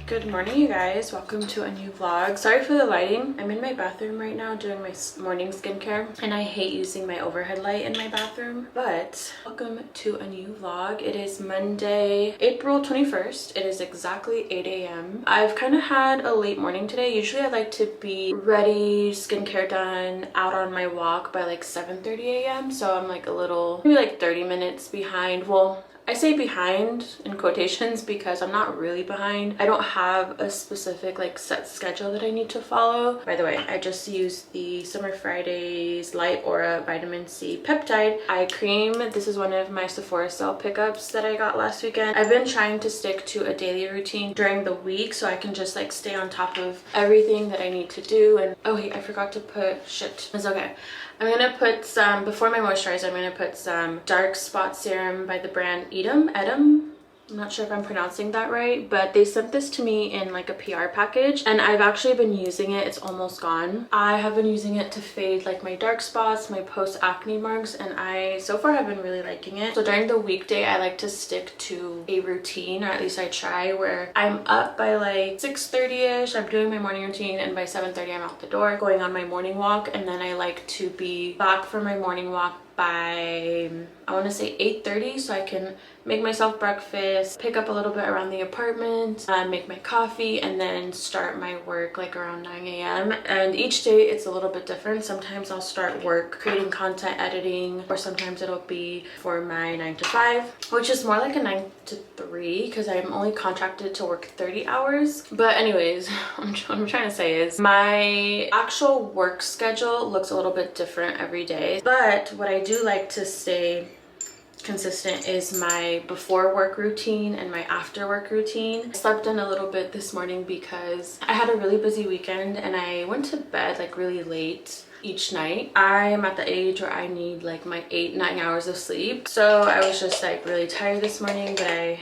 Good morning, you guys. Welcome to a new vlog. Sorry for the lighting. I'm in my bathroom right now doing my morning skincare, and I hate using my overhead light in my bathroom, but welcome to a new vlog. It is Monday, April 21st. It is exactly 8 a.m. I've kind of had a late morning today. Usually I like to be ready, skincare done, out on my walk by like 7:30 a.m. So I'm like a little, maybe like 30 minutes behind. Well, I say behind in quotations because I'm not really behind. I don't have a specific like set schedule that I need to follow. By the way, I just used the Summer Fridays Light Aura Vitamin C Peptide Eye Cream. This is one of my Sephora sale pickups that I got last weekend. I've been trying to stick to a daily routine during the week so I can just like stay on top of everything that I need to do. And oh wait, I forgot to put shit. It's okay. I'm gonna put some, before my moisturizer, I'm gonna put some dark spot serum by the brand Edam. I'm not sure if I'm pronouncing that right, but they sent this to me in like a PR package, and I've actually been using it. It's almost gone. I have been using it to fade like my dark spots, my post-acne marks, and I so far have been really liking it. So during the weekday, I like to stick to a routine, or at least I try, where I'm up by like 6:30ish, I'm doing my morning routine, and by 7:30 I'm out the door going on my morning walk. And then I like to be back from my morning walk by, I want to say 8:30, so I can make myself breakfast, pick up a little bit around the apartment, make my coffee, and then start my work like around 9 a.m. And each day it's a little bit different. Sometimes I'll start work creating content, editing, or sometimes it'll be for my 9 to 5, which is more like a 9 to 3 because I'm only contracted to work 30 hours. But anyways, what I'm trying to say is my actual work schedule looks a little bit different every day, but what I do like to stay consistent is my before work routine and my after work routine. I slept in a little bit this morning because I had a really busy weekend and I went to bed like really late each night. I am at the age where I need like my 8-9 hours of sleep, so I was just like really tired this morning, but I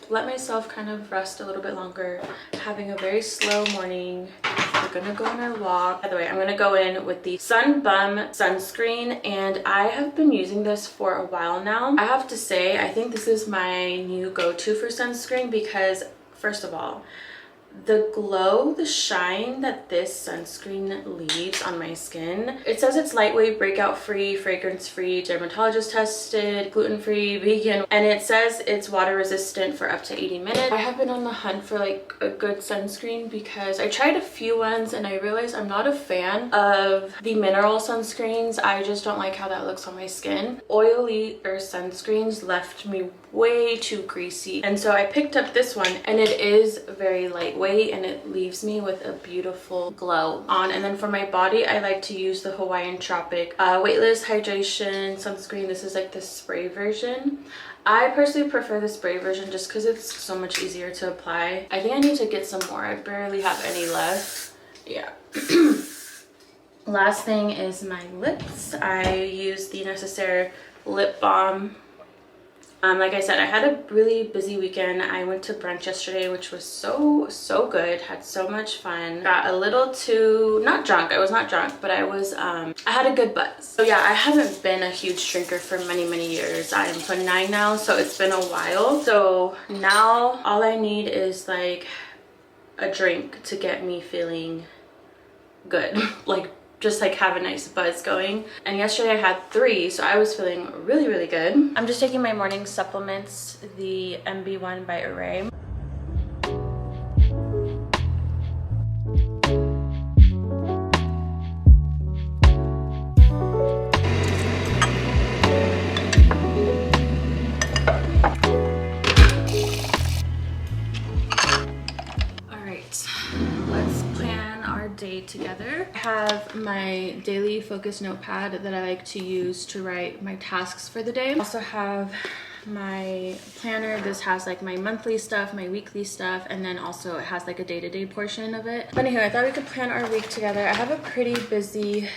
let myself kind of rest a little bit longer, having a very slow morning. We're gonna go on our walk. By the way, I'm gonna go in with the Sun Bum sunscreen, and I have been using this for a while now. I have to say, I think this is my new go-to for sunscreen because, first of all, the glow, the shine that this sunscreen leaves on my skin. It says it's lightweight, breakout free, fragrance free, dermatologist tested, gluten free, vegan, and it says it's water resistant for up to 80 minutes. I have been on the hunt for like a good sunscreen because I tried a few ones and I realized I'm not a fan of the mineral sunscreens. I just don't like how that looks on my skin. Oily or sunscreens left me way too greasy, and so I picked up this one, and it is very lightweight and it leaves me with a beautiful glow on. And then for my body, I like to use the Hawaiian Tropic weightless hydration sunscreen. This is like the spray version. I personally prefer the spray version just because it's so much easier to apply. I think I need to get some more. I barely have any left. Yeah. Last thing is my lips. I use the Necessaire lip balm. Like I said, I had a really busy weekend. I went to brunch yesterday, which was so good. Had so much fun. Got a little too, not drunk. I was not drunk, but I was, I had a good buzz. So yeah, I haven't been a huge drinker for many years. I am 29 now, so it's been a while. So now all I need is like a drink to get me feeling good. Like just like have a nice buzz going. And yesterday I had 3, so I was feeling really good. I'm just taking my morning supplements, the MB1 by Array. Together. I have my daily focus notepad that I like to use to write my tasks for the day. I also have my planner. This has like my monthly stuff, my weekly stuff, and then also it has like a day-to-day portion of it. But anyway, I thought we could plan our week together. I have a pretty busy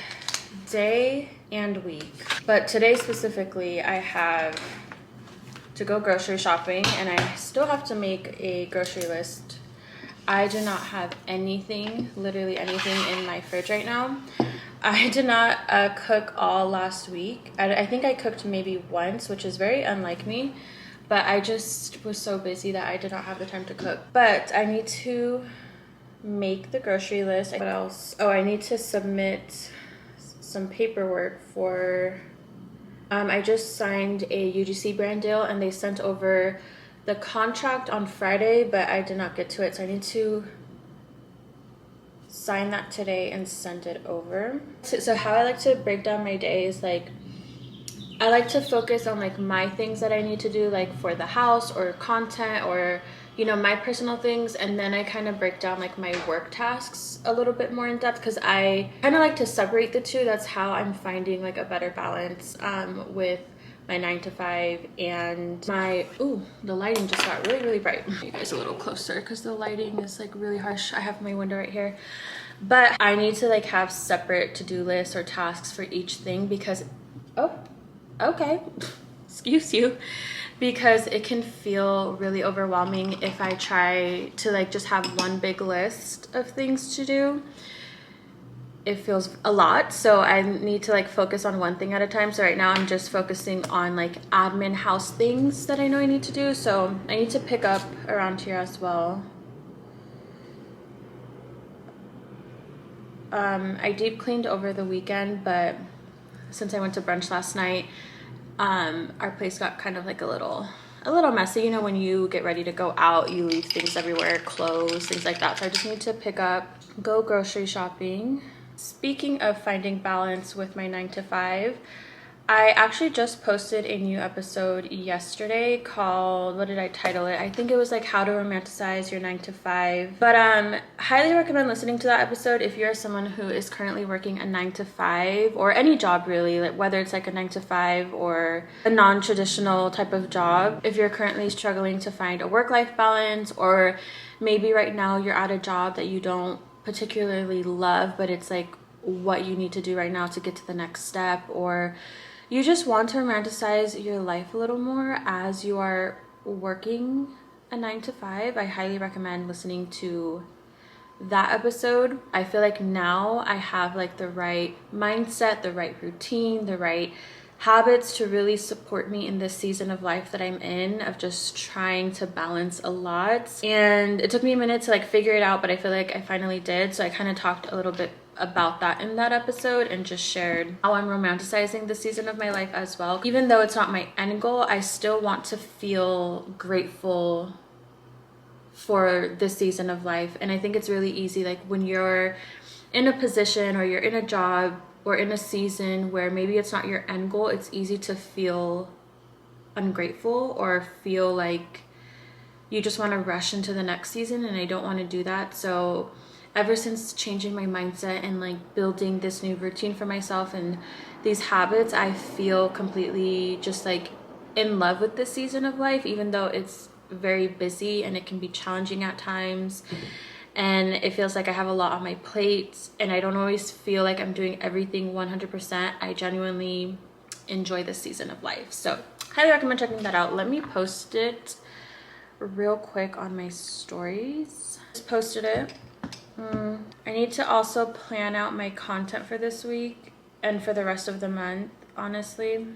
day and week, but today specifically I have to go grocery shopping, and I still have to make a grocery list. I do not have anything, literally anything in my fridge right now. I did not cook all last week. I think I cooked maybe once, which is very unlike me. but I just was so busy that I did not have the time to cook. But I need to make the grocery list. What else? Oh, I need to submit some paperwork for I just signed a UGC brand deal, and they sent over the contract on Friday, but I did not get to it, so I need to sign that today and send it over. So how I like to break down my day is like, I like to focus on like my things that I need to do, like for the house or content or, you know, my personal things, and then I kind of break down like my work tasks a little bit more in depth, because I kind of like to separate the two. That's how I'm finding like a better balance with my 9 to 5 and my, ooh, the lighting just got really bright. You guys a little closer because the lighting is like really harsh. I have my window right here, but I need to like have separate to-do lists or tasks for each thing, because okay, excuse you, because it can feel really overwhelming if I try to like just have one big list of things to do. It feels a lot, so I need to like focus on one thing at a time. So right now I'm just focusing on like admin house things that I know I need to do. So I need to pick up around here as well. I deep cleaned over the weekend, but since I went to brunch last night, our place got kind of like a little messy. You know, when you get ready to go out, you leave things everywhere, clothes, things like that. So I just need to pick up, go grocery shopping. Speaking of finding balance with my 9 to 5, I actually just posted a new episode yesterday called, what did I title it? I think it was like how to romanticize your 9 to 5. But highly recommend listening to that episode if you're someone who is currently working a 9 to 5 or any job really, like whether it's like a 9 to 5 or a non-traditional type of job. If you're currently struggling to find a work-life balance, or maybe right now you're at a job that you don't particularly love, but it's like what you need to do right now to get to the next step, or you just want to romanticize your life a little more as you are working a 9 to 5, I highly recommend listening to that episode. I feel like now I have like the right mindset, the right routine, the right habits to really support me in this season of life that I'm in, of just trying to balance a lot. And it took me a minute to like figure it out, but I feel like I finally did. So I kind of talked a little bit about that in that episode and just shared how I'm romanticizing the season of my life as well. Even though it's not my end goal, I still want to feel grateful for this season of life. And I think it's really easy, like when you're in a position or you're in a job or in a season where maybe it's not your end goal, it's easy to feel ungrateful or feel like you just want to rush into the next season, and I don't want to do that. So ever since changing my mindset and like building this new routine for myself and these habits, I feel completely just like in love with this season of life, even though it's very busy and it can be challenging at times. And it feels like I have a lot on my plate and I don't always feel like I'm doing everything 100%. I genuinely enjoy this season of life. So highly recommend checking that out. Let me post it real quick on my stories. Just posted it. I need to also plan out my content for this week and for the rest of the month, honestly,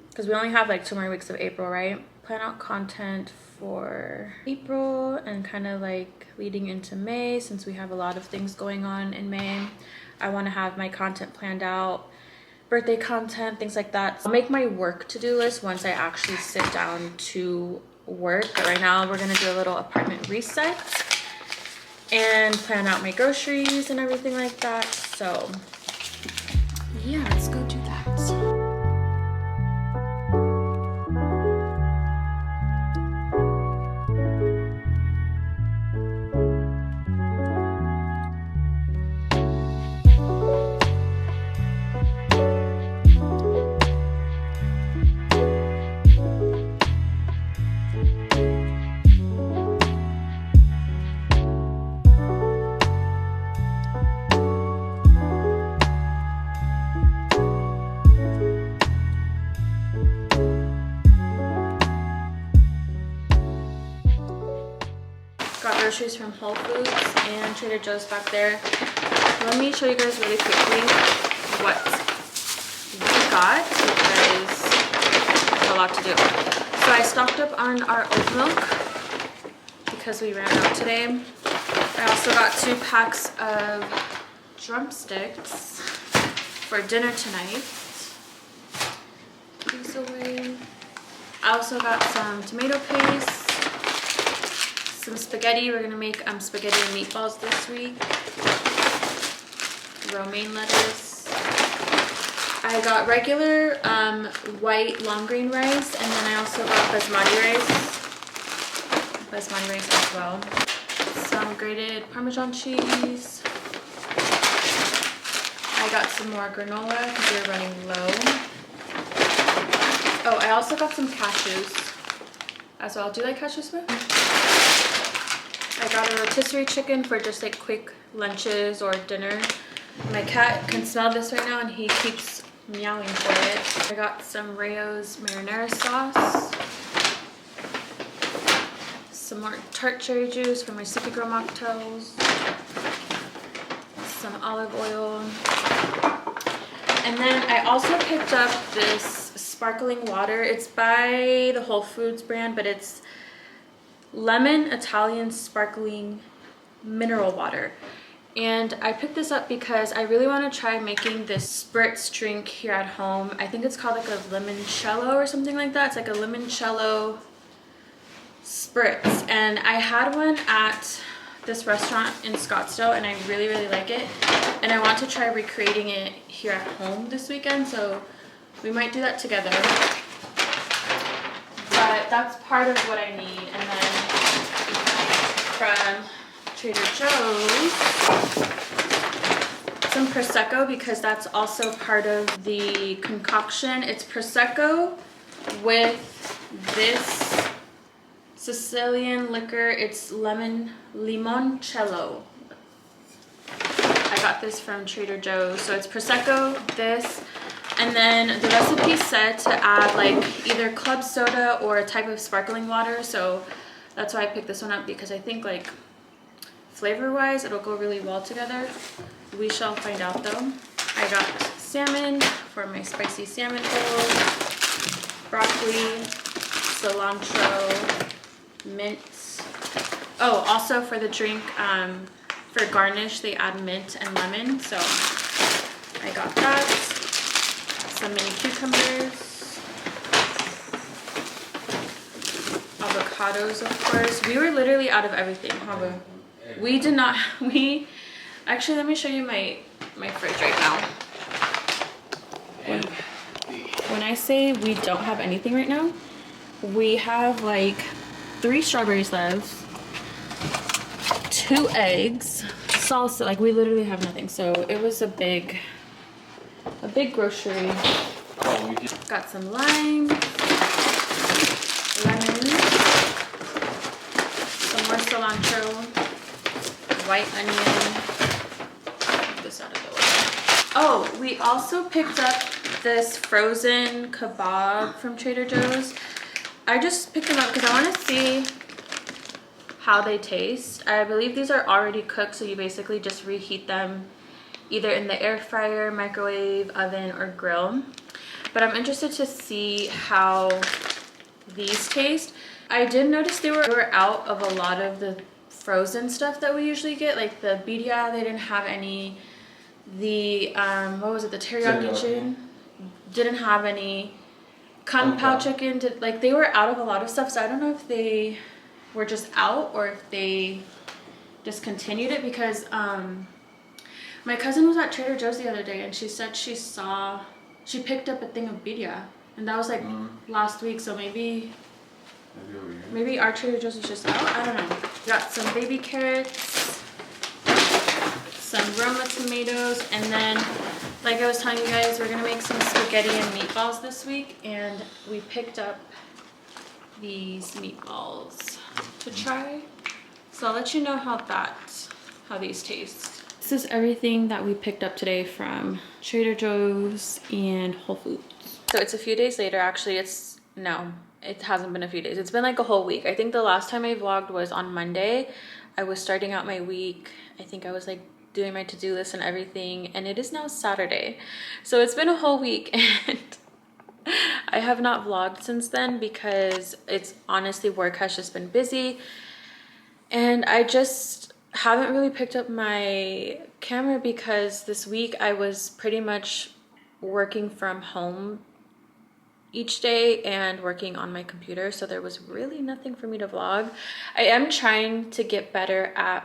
because we only have like 2 more weeks of April, right? Plan out content for April and kind of like leading into May, since we have a lot of things going on in May. I want to have my content planned out, birthday content, things like that. I'll make my work to-do list once I actually sit down to work. But right now we're gonna do a little apartment reset and plan out my groceries and everything like that. So yeah, let's go do that. Got groceries from Whole Foods and Trader Joe's back there. Let me show you guys really quickly what we got, because there's a lot to do. So I stocked up on our oat milk because we ran out today. I also got 2 packs of drumsticks for dinner tonight. Put these away. I also got some tomato paste, some spaghetti. We're gonna make spaghetti and meatballs this week. Romaine lettuce. I got regular white long grain rice, and then I also got basmati rice as well. Some grated Parmesan cheese. I got some more granola because we're running low. Oh, I also got some cashews as well. Do you like cashews, Smith? I got a rotisserie chicken for just like quick lunches or dinner. My cat can smell this right now and he keeps meowing for it. I got some Rayo's marinara sauce. Some more tart cherry juice for my Sippy Girl mocktails. Some olive oil. And then I also picked up this sparkling water. It's by the Whole Foods brand, but it's lemon Italian sparkling mineral water. And I picked this up because I really want to try making this spritz drink here at home. I think it's called like a limoncello or something like that. It's like a limoncello spritz. And I had one at this restaurant in Scottsdale and I really, really like it. And I want to try recreating it here at home this weekend. So we might do that together. But that's part of what I need. And then from Trader Joe's, some Prosecco because that's also part of the concoction. It's Prosecco with this Sicilian liquor. It's limoncello. I got this from Trader Joe's. So it's Prosecco, this, and then the recipe said to add like either club soda or a type of sparkling water. So that's why I picked this one up because I think like flavor wise it'll go really well together. We shall find out though. I got salmon for my spicy salmon bowl, broccoli, cilantro, mint. Oh, also for the drink, for garnish they add mint and lemon, so I got that. Some mini cucumbers, avocados of course. We were literally out of everything, huh? We did not, actually let me show you my fridge right now. When I say we don't have anything right now, we have like 3 strawberries left, 2 eggs, salsa, like we literally have nothing. So it was a big grocery. Got some lime, lemon, some more cilantro, white onion. Get this out of the way. Oh, we also picked up this frozen kebab from Trader Joe's. I just picked them up because I want to see how they taste. I believe these are already cooked, so you basically just reheat them either in the air fryer, microwave, oven, or grill. But I'm interested to see how these taste. I did notice they were out of a lot of the frozen stuff that we usually get, like the birria, they didn't have any. The what was it, the teriyaki chicken didn't have any. Kung Pao chicken like they were out of a lot of stuff, so I don't know if they were just out or if they discontinued it because my cousin was at Trader Joe's the other day and she said she picked up a thing of birria and that was like last week, so maybe our Trader Joe's was just out. I don't know. Got some baby carrots, some Roma tomatoes, and then like I was telling you guys, we're gonna make some spaghetti and meatballs this week, and we picked up these meatballs to try. So I'll let you know how these taste. This is everything that we picked up today from Trader Joe's and Whole Foods. So it's a few days later, actually. It hasn't been a few days. It's been like a whole week. I think the last time I vlogged was on Monday. I was starting out my week. I think I was like doing my to-do list and everything, and it is now Saturday. So it's been a whole week and I have not vlogged since then because it's honestly, work has just been busy and I just haven't really picked up my camera because this week I was pretty much working from home each day and working on my computer, so there was really nothing for me to vlog. I am trying to get better at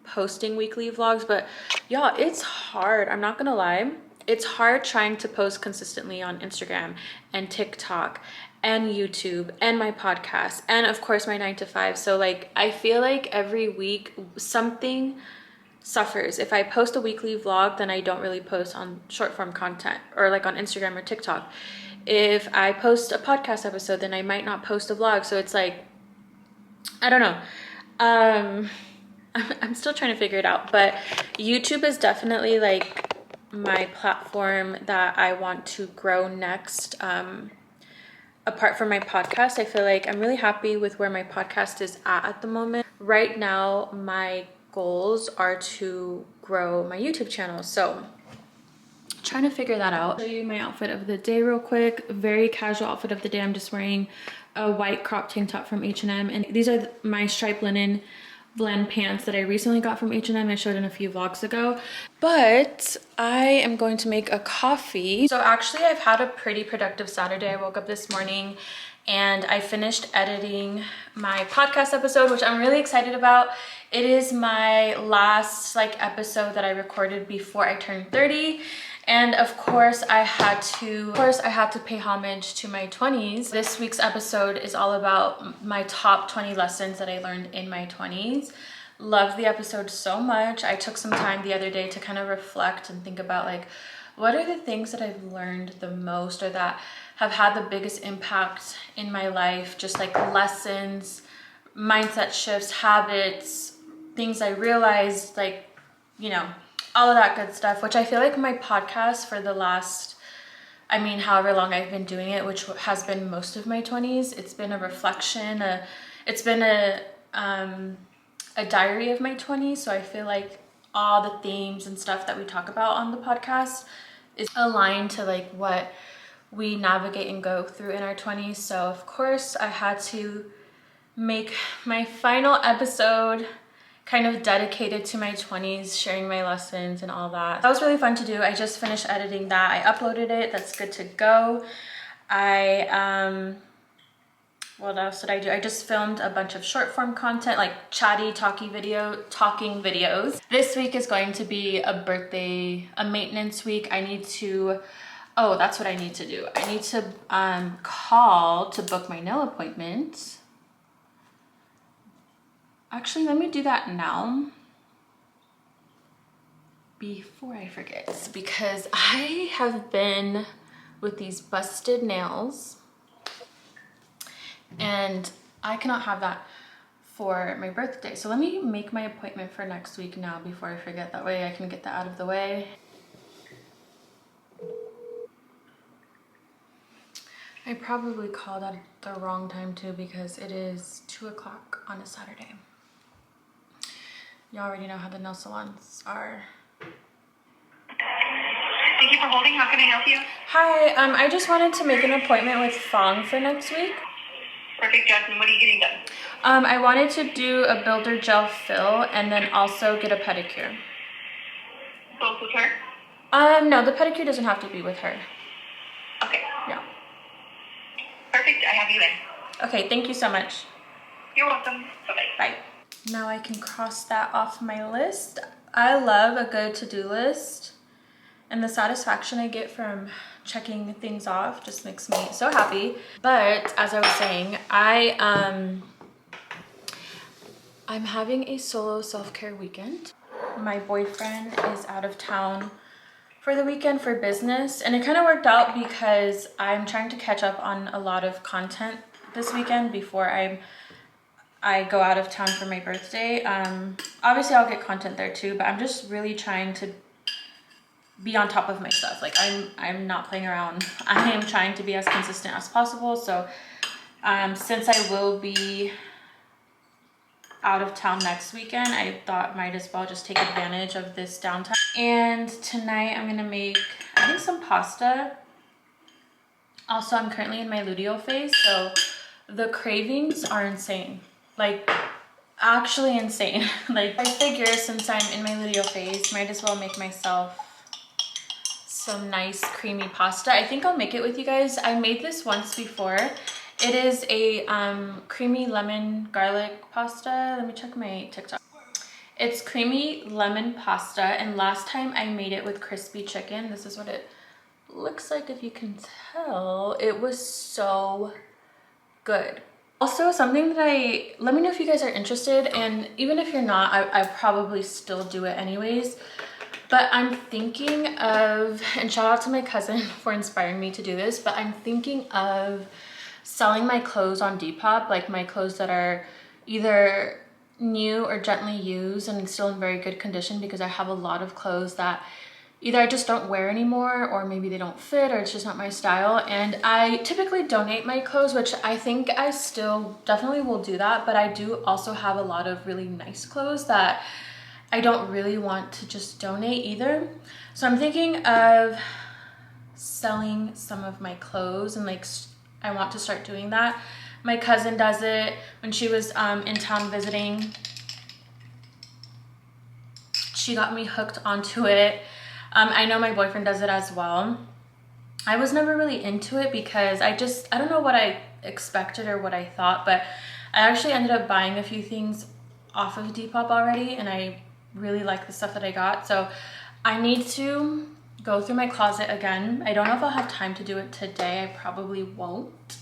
posting weekly vlogs, but y'all, it's hard. I'm not gonna lie. It's hard trying to post consistently on Instagram and TikTok and YouTube and my podcast and of course my 9 to 5. So like I feel like every week something suffers. If I post a weekly vlog, then I don't really post on short form content or like on Instagram or TikTok. If I post a podcast episode, then I might not post a vlog. So it's like, I don't know. I'm still trying to figure it out, but YouTube is definitely like my platform that I want to grow next. Apart from my podcast, I feel like I'm really happy with where my podcast is at the moment. Right now, my goals are to grow my YouTube channel. So trying to figure that out. I'll show you my outfit of the day real quick. Very casual outfit of the day. I'm just wearing a white crop tank top from H&M, and these are my striped linen blend pants that I recently got from H&M. I showed in a few vlogs ago. But I am going to make a coffee. So actually I've had a pretty productive Saturday. I woke up this morning and I finished editing my podcast episode, which I'm really excited about. It is my last episode that I recorded before I turned 30. And of course I had to pay homage to my 20s. This week's episode is all about my top 20 lessons that I learned in my 20s. Loved the episode so much. I took some time the other day to kind of reflect and think about what are the things that I've learned the most or that have had the biggest impact in my life, just lessons, mindset shifts, habits, things I realized, all of that good stuff, which I feel like my podcast for the last, however long I've been doing it, which has been most of my 20s, it's been a reflection, it's been a diary of my 20s. So I feel like all the themes and stuff that we talk about on the podcast is aligned to what we navigate and go through in our 20s. So of course I had to make my final episode kind of dedicated to my 20s, sharing my lessons and all that. That was really fun to do. I just finished editing that. I uploaded it. That's good to go. What else did I do? I just filmed a bunch of short form content, talking videos. This week is going to be a maintenance week. That's what I need to do. I need to call to book my nail appointment. Actually, let me do that now before I forget, because I have been with these busted nails and I cannot have that for my birthday. So let me make my appointment for next week now before I forget. That way I can get that out of the way. I probably called at the wrong time too because it is 2 o'clock on a Saturday. You already know how the nail salons are. Thank you for holding. How can I help you? Hi, I just wanted to make an appointment with Fong for next week. Perfect, Jasmine. What are you getting done? I wanted to do a builder gel fill and then also get a pedicure. Both with her? No, the pedicure doesn't have to be with her. Okay. Yeah. Perfect. I have you in. Okay, thank you so much. You're welcome. Bye-bye. Bye. Now I can cross that off my list. I love a good to-do list, and the satisfaction I get from checking things off just makes me so happy. But as I was saying, I'm having a solo self-care weekend. My boyfriend is out of town for the weekend for business, and it kind of worked out because I'm trying to catch up on a lot of content this weekend before I go out of town for my birthday. Obviously I'll get content there too, but I'm just really trying to be on top of my stuff. I'm not playing around. I am trying to be as consistent as possible. So since I will be out of town next weekend, I thought might as well just take advantage of this downtime. And tonight I'm gonna make, I think, some pasta. Also, I'm currently in my luteal phase, so the cravings are insane. Like, actually insane. Like, I figure since I'm in my luteal phase, might as well make myself some nice creamy pasta. I think I'll make it with you guys. I made this once before. It is a creamy lemon garlic pasta. Let me check my TikTok. It's creamy lemon pasta, and last time I made it with crispy chicken. This is what it looks like, if you can tell. It was so good. Also, something that let me know if you guys are interested, and even if you're not, I probably still do it anyways. But I'm thinking of, and shout out to my cousin for inspiring me to do this, but I'm thinking of selling my clothes on Depop, like my clothes that are either new or gently used and still in very good condition, because I have a lot of clothes that either I just don't wear anymore, or maybe they don't fit, or it's just not my style. And I typically donate my clothes, which I think I still definitely will do that, but I do also have a lot of really nice clothes that I don't really want to just donate either. So I'm thinking of selling some of my clothes, and like I want to start doing that. My cousin does it when she was in town visiting. She got me hooked onto it. I know my boyfriend does it as well. I was never really into it because I don't know what I expected or what I thought, but I actually ended up buying a few things off of Depop already, and I really like the stuff that I got. So I need to go through my closet again. I don't know if I'll have time to do it today. I probably won't,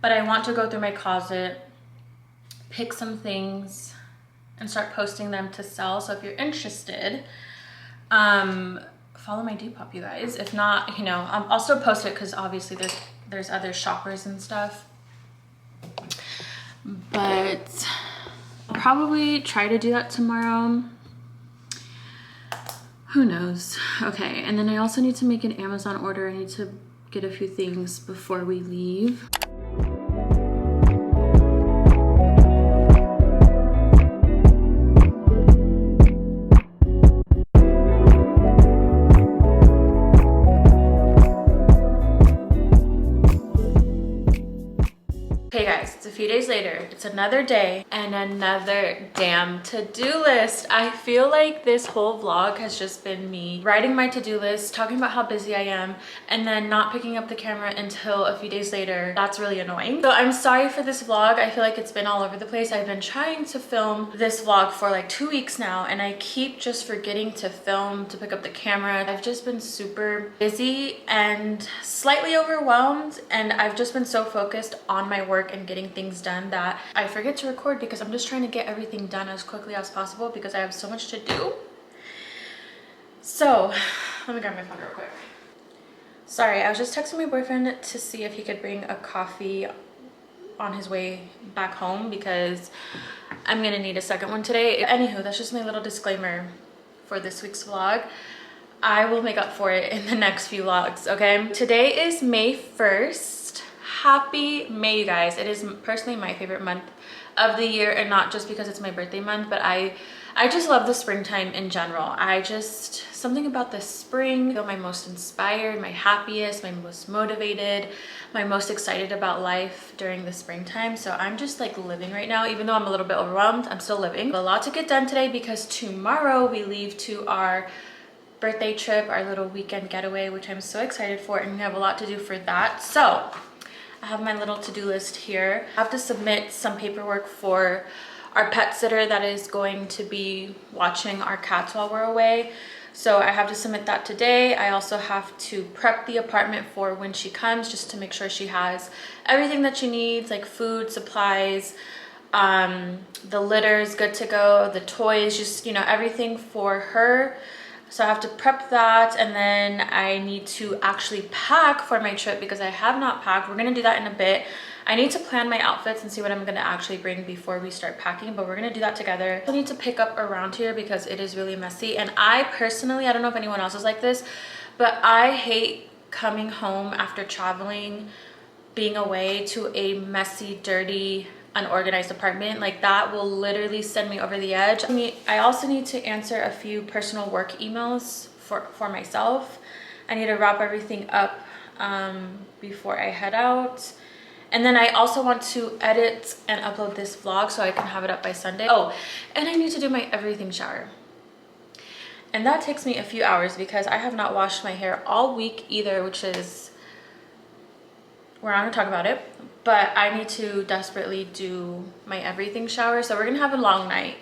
but I want to go through my closet, pick some things, and start posting them to sell. So if you're interested, follow my Depop, you guys. If not, you know, I'll still post it because obviously there's other shoppers and stuff. But I'll probably try to do that tomorrow. Who knows? Okay, and then I also need to make an Amazon order. I need to get a few things before we leave. Okay guys, it's a few days later. It's another day and another damn to-do list. I feel like this whole vlog has just been me writing my to-do list, talking about how busy I am, and then not picking up the camera until a few days later. That's really annoying. So I'm sorry for this vlog. I feel like it's been all over the place. I've been trying to film this vlog for like 2 weeks now, and I keep just forgetting to film, to pick up the camera. I've just been super busy and slightly overwhelmed, and I've just been so focused on my work and getting things done that I forget to record, because I'm just trying to get everything done as quickly as possible because I have so much to do. So let me grab my phone real quick. Sorry, I was just texting my boyfriend to see if he could bring a coffee on his way back home because I'm gonna need a second one today. Anywho, that's just my little disclaimer for this week's vlog. I will make up for it in the next few vlogs, okay? Today is May 1st. Happy May, you guys. It is personally my favorite month of the year, and not just because it's my birthday month, but I just love the springtime in general. Something about the spring, I feel my most inspired, my happiest, my most motivated, my most excited about life during the springtime. So I'm just like living right now. Even though I'm a little bit overwhelmed, I'm still living. A lot to get done today because tomorrow we leave to our birthday trip, our little weekend getaway, which I'm so excited for, and we have a lot to do for that. So I have my little to-do list here. I have to submit some paperwork for our pet sitter that is going to be watching our cats while we're away. So I have to submit that today. I also have to prep the apartment for when she comes, just to make sure she has everything that she needs, like food, supplies, the litter's good to go, the toys, just, you know, everything for her. So I have to prep that, and then I need to actually pack for my trip because I have not packed. We're gonna do that in a bit. I need to plan my outfits and see what I'm gonna actually bring before we start packing, but we're gonna do that together. I need to pick up around here because it is really messy, and I personally, I don't know if anyone else is like this, but I hate coming home after traveling, being away, to a messy, dirty, unorganized apartment. Like, that will literally send me over the edge. I also need to answer a few personal work emails for myself. I need to wrap everything up before I head out. And then I also want to edit and upload this vlog so I can have it up by Sunday. Oh, and I need to do my everything shower. And that takes me a few hours because I have not washed my hair all week either, which is, we're not gonna talk about it, but I need to desperately do my everything shower. So we're gonna have a long night.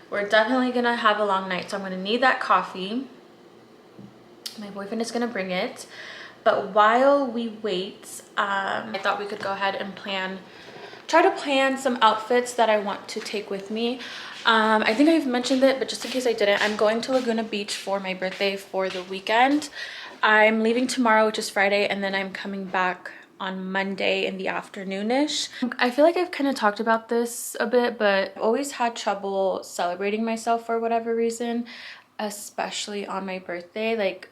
We're definitely gonna have a long night. So I'm gonna need that coffee. My boyfriend is gonna bring it. But while we wait, I thought we could go ahead and try to plan some outfits that I want to take with me. I think I've mentioned it, but just in case I didn't, I'm going to Laguna Beach for my birthday for the weekend. I'm leaving tomorrow, which is Friday, and then I'm coming back on Monday in the afternoon-ish. I feel like I've kind of talked about this a bit, but I've always had trouble celebrating myself for whatever reason, especially on my birthday. Like,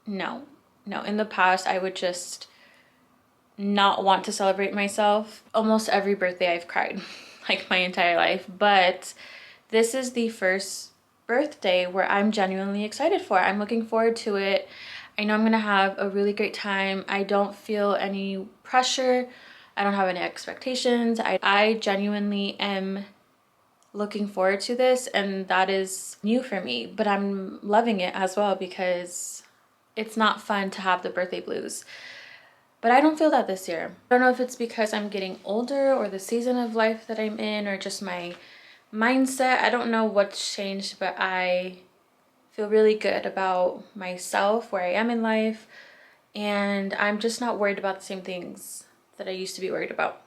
no, in the past I would just not want to celebrate myself. Almost every birthday I've cried, like my entire life, but this is the first birthday where I'm genuinely excited for. I'm looking forward to it. I know I'm gonna have a really great time. I don't feel any pressure. I don't have any expectations. I genuinely am looking forward to this, and that is new for me, but I'm loving it as well because it's not fun to have the birthday blues. But I don't feel that this year. I don't know if it's because I'm getting older or the season of life that I'm in or just my mindset. I don't know what's changed, but I feel really good about myself, where I am in life, and I'm just not worried about the same things that I used to be worried about.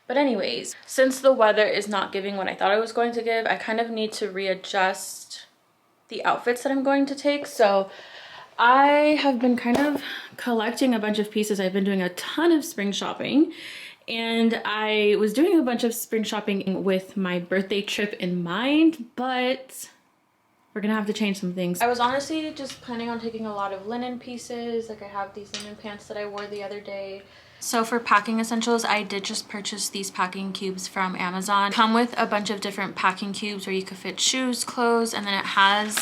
But anyways, since the weather is not giving what I thought it was going to give, I kind of need to readjust the outfits that I'm going to take. So I have been kind of collecting a bunch of pieces. I've been doing a ton of spring shopping, and I was doing a bunch of spring shopping with my birthday trip in mind, but we're gonna have to change some things. I was honestly just planning on taking a lot of linen pieces. Like I have these linen pants that I wore the other day. So for packing essentials, I did just purchase these packing cubes from Amazon. Come with a bunch of different packing cubes where you could fit shoes, clothes, and then it has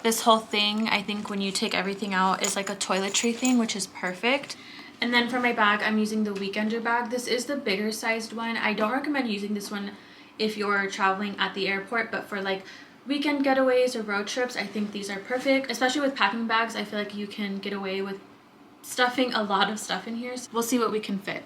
this whole thing. I think when you take everything out is like a toiletry thing, which is perfect. And then for my bag, I'm using the Weekender bag. This is the bigger sized one. I don't recommend using this one if you're traveling at the airport, but for like weekend getaways or road trips, I think these are perfect. Especially with packing bags, I feel like you can get away with stuffing a lot of stuff in here. So we'll see what we can fit.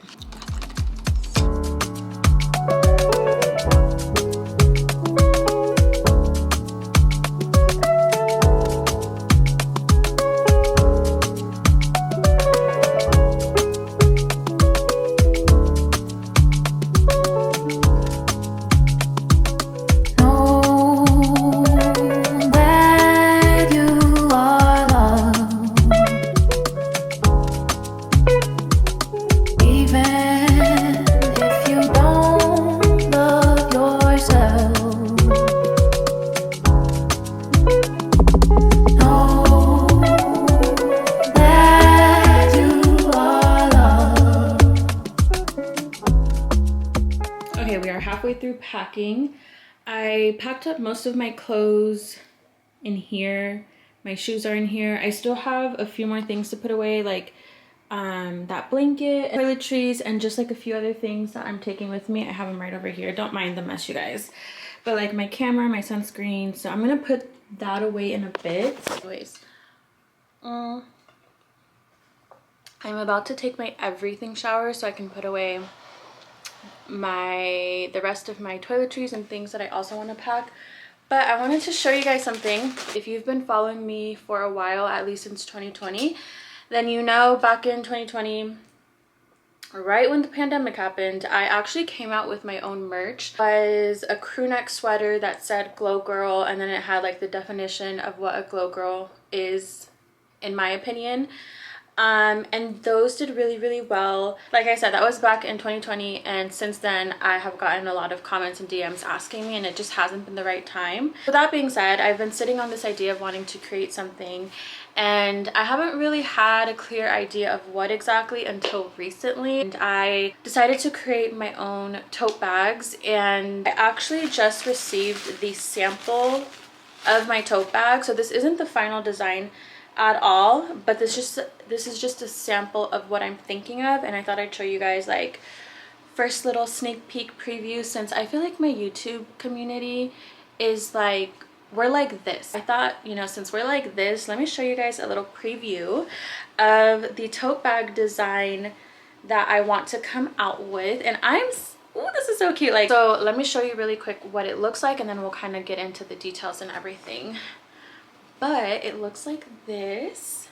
Through packing. I packed up most of my clothes in here. My shoes are in here. I still have a few more things to put away, like that blanket, toiletries, and just like a few other things that I'm taking with me. I have them right over here. Don't mind the mess, you guys. But like my camera, my sunscreen. So I'm gonna put that away in a bit. Anyways, I'm about to take my everything shower so I can put away the rest of my toiletries and things that I also want to pack. But I wanted to show you guys something. If you've been following me for a while, at least since 2020, then you know back in 2020, right when the pandemic happened, I actually came out with my own merch. It was a crew neck sweater that said Glow Girl, and then it had like the definition of what a glow girl is, in my opinion. And those did really well. Like I said, that was back in 2020, and since then I have gotten a lot of comments and DMs asking me, and it just hasn't been the right time. With that being said, I've been sitting on this idea of wanting to create something, and I haven't really had a clear idea of what exactly until recently. And I decided to create my own tote bags, and I actually just received the sample of my tote bag. So this isn't the final design at all, but this is just a sample of what I'm thinking of, and I thought I'd show you guys like first little sneak peek preview, since I feel like my YouTube community is like, we're like this. I thought, you know, since we're like this, let me show you guys a little preview of the tote bag design that I want to come out with. And oh, this is so cute. Like, so let me show you really quick what it looks like, and then we'll kind of get into the details and everything. But it looks like this.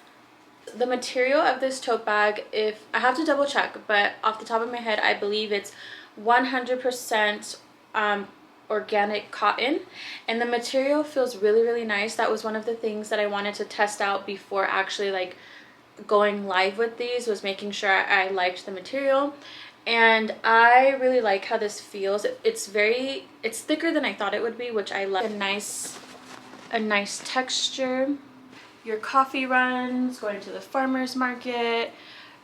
The material of this tote bag, if I have to double check, but off the top of my head, I believe it's 100% organic cotton, and the material feels really, really nice. That was one of the things that I wanted to test out before actually like going live with these, was making sure I liked the material. And I really like how this feels. It's thicker than I thought it would be, which I love. A nice texture. Your coffee runs, going to the farmer's market,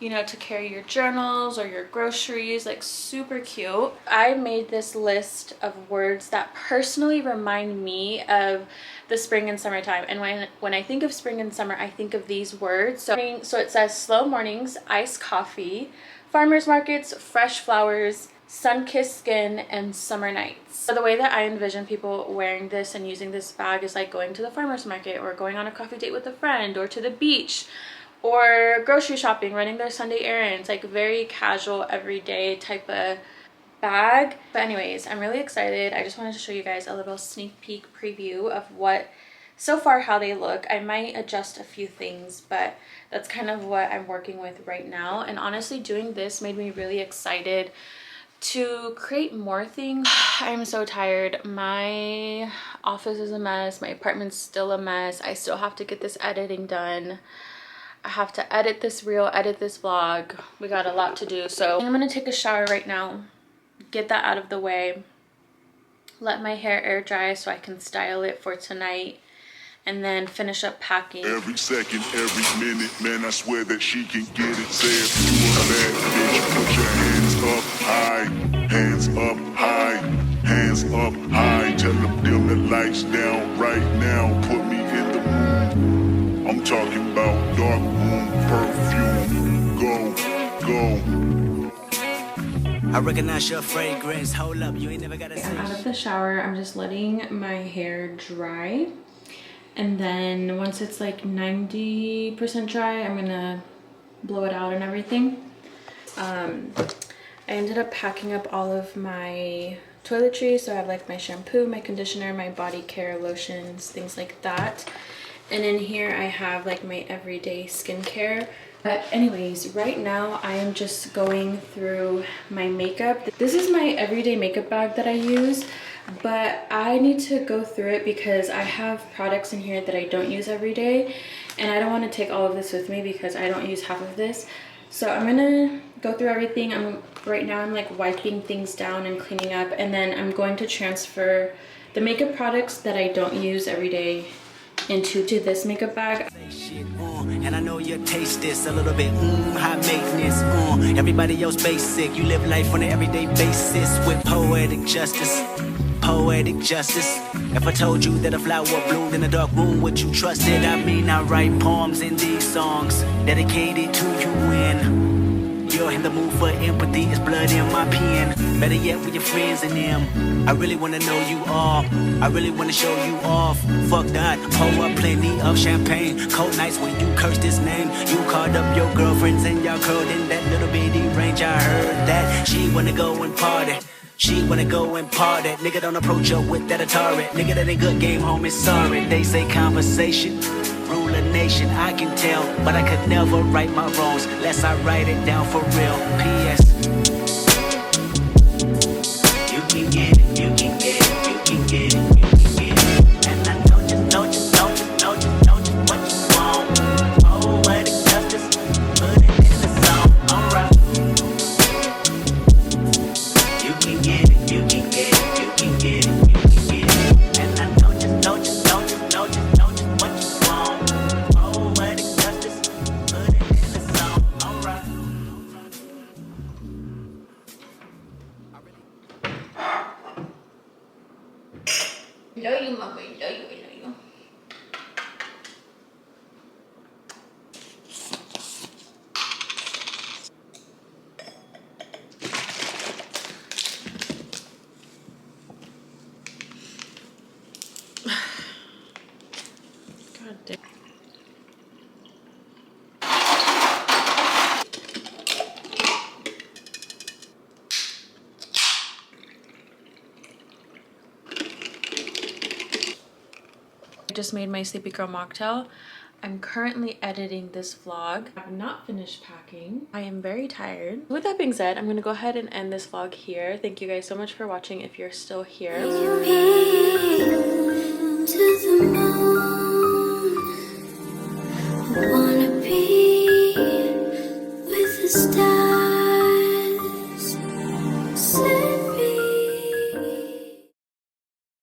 you know, to carry your journals or your groceries, like super cute. I made this list of words that personally remind me of the spring and summertime. And when I think of spring and summer, I think of these words. So it says slow mornings, iced coffee, farmer's markets, fresh flowers, sun-kissed skin, and summer nights. So the way that I envision people wearing this and using this bag is like going to the farmer's market, or going on a coffee date with a friend, or to the beach, or grocery shopping, running their Sunday errands, like very casual, everyday type of bag. But anyways, I'm really excited. I just wanted to show you guys a little sneak peek preview of what, so far, how they look. I might adjust a few things, but that's kind of what I'm working with right now. And honestly, doing this made me really excited to create more things. I'm so tired. My office is a mess. My apartment's still a mess. I still have to get this editing done. I have to edit this reel, edit this vlog. We got a lot to do. So I'm gonna take a shower right now, get that out of the way, let my hair air dry so I can style it for tonight, and then finish up packing. Every second, every minute, man, I swear that she can get it. Say if you a bad bitch, put your hands up high, hands up high, hands up high. Tell them dim the lights down right now, put me in the mood. I'm talking about dark room perfume. Go, go. I recognize your fragrance. Hold up, you ain't never gotta say. I'm out of the shower. I'm just letting my hair dry. And then once it's like 90% dry, I'm gonna blow it out and everything. I ended up packing up all of my toiletries. So I have like my shampoo, my conditioner, my body care lotions, things like that. And in here I have like my everyday skincare. But anyways, right now I am just going through my makeup. This is my everyday makeup bag that I use. But I need to go through it because I have products in here that I don't use every day, and I don't want to take all of this with me because I don't use half of this. So I'm gonna go through everything. Right now I'm like wiping things down and cleaning up, and then I'm going to transfer the makeup products that I don't use every day into this makeup bag. And I know you taste this a little bit, high maintenance, everybody else basic. You live life on an everyday basis with poetic justice. Poetic justice. If I told you that a flower bloomed in a dark room, would you trust it? I mean, I write poems in these songs dedicated to you when you're in the mood for empathy. It's blood in my pen. Better yet, with your friends and them. I really wanna know you all. I really wanna show you off. Fuck that. Pour up plenty of champagne. Cold nights when you curse this name. You called up your girlfriends and y'all curled in that little bitty range. I heard that she wanna go and party. She wanna go and party. Nigga, don't approach her with that Atari. Nigga, that ain't good game, homie, sorry. They say conversation rule a nation. I can tell, but I could never right my wrongs unless I write it down for real. P.S. You can get it, you can get it, you can get it, you can get it. And I know just what you want. Oh, what it justice, put it in the song, alright. You can get it, you can get it, you can get it, you can get it. And I know just what you want. Oh, what it justice, put it in the song, alright. Love you, mama. Love you. just made my Sleepy Girl mocktail. I'm currently editing this vlog. I have not finished packing. I am very tired. With that being said, I'm going to go ahead and end this vlog here. Thank you guys so much for watching if you're still here.